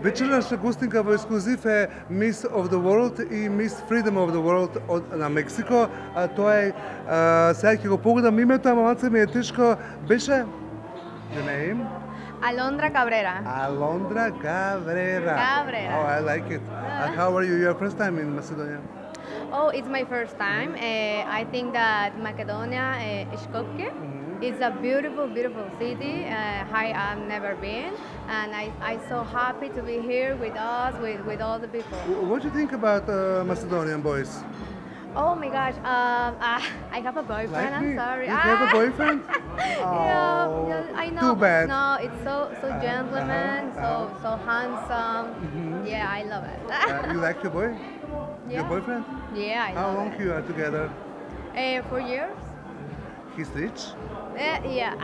Večeraš gostinka v ekskluziv je Miss of the World и Miss Freedom of the World на Мексико. Той сега ќе го погledам името, ама малце ми е тешко. Беше? The name? Alondra Cabrera. Alondra Cabrera. Cabrera. Oh, I like it. How are you? Your first time in Macedonia? Oh, it's my first time. I think that Macedonia, Skopje, is a beautiful, beautiful city. I've never been, and I'm so happy to be here with us, with all the people. What do you think about Macedonian boys? Oh my gosh, I have a boyfriend. Like I'm me? sorry. You have a boyfriend? Yeah, I know. Too bad. No, it's so gentleman, so handsome. Yeah, I love it. You like your boy? Yeah. Your boyfriend? Yeah, I How love long it. you are together? 4 years. He's rich? Yeah.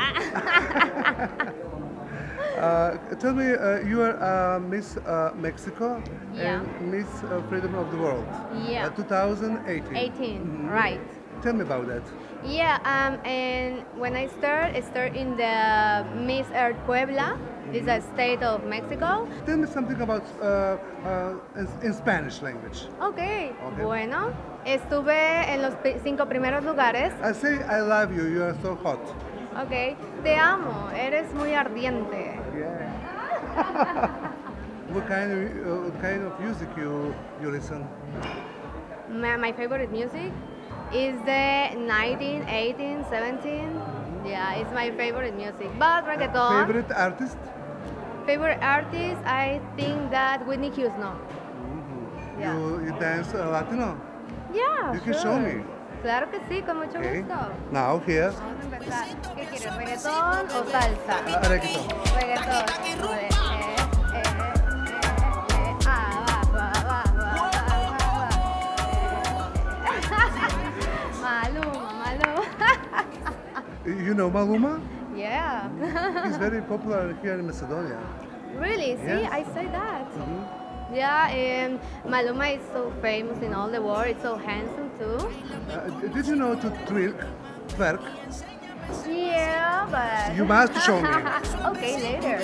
Tell me, you are Miss Mexico Yeah. and Miss Freedom of the World. Yeah. 2018. 18, right. Tell me about that. Yeah, and when I start in the Miss Earth Puebla. It's a state of Mexico. Tell me something about in Spanish language. Okay. Bueno, estuve en los 5 primeros lugares. I say I love you. You are so hot. Okay. Te amo. Eres muy ardiente. Yeah. What kind of music you listen? My favorite music is the 19, 18, 17. Yeah, it's my favorite music. But reggaeton. Favorite artist? Favorite artist, I think that Whitney Houston. Yeah. You dance Latino? Yeah, You can sure. show me. Claro que sí, con mucho Okay. gusto. Now here. Vamos a empezar. ¿Qué quieres, reggaetón o salsa? Reggaeton. Reggaetón. Abajo, abajo, abajo, abajo. Maluma. You know Maluma? Yeah. He's very popular here in Macedonia. Really? See, Yes. I say that. Yeah, and Maluma is so famous in all the world. It's so handsome too. Did you know to twerk? Yeah, but... You must show me. Okay, later.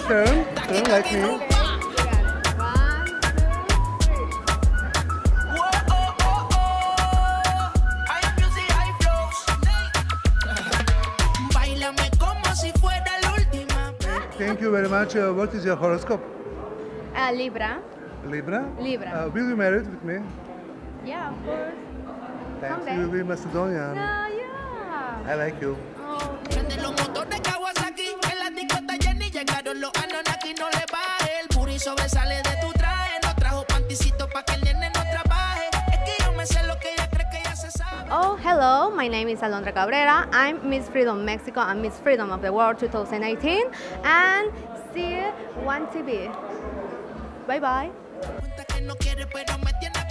Turn like me. Okay, we got it. 1, 2, 3. Báilame como si fuera la última. Thank you very much. What is your horoscope? Libra. Libra? Libra. Will you marry with me? Yeah, of course. Thanks. Someday. You will be Macedonian. Yeah. I like you. Oh, Prende los motores Kawasaki, en la discota Jenny llegaron los Anunnaki, no le baje, el booty sobresale de tu traje, no trajo panticito pa' que el nene no trabaje, es que yo me sé lo que ella cree que ya se sabe. Oh, hello. My name is Alondra Cabrera. I'm Miss Freedom Mexico and Miss Freedom of the World 2018. And see you on TV. Bye bye. Cuenta que no quiere pero me tiene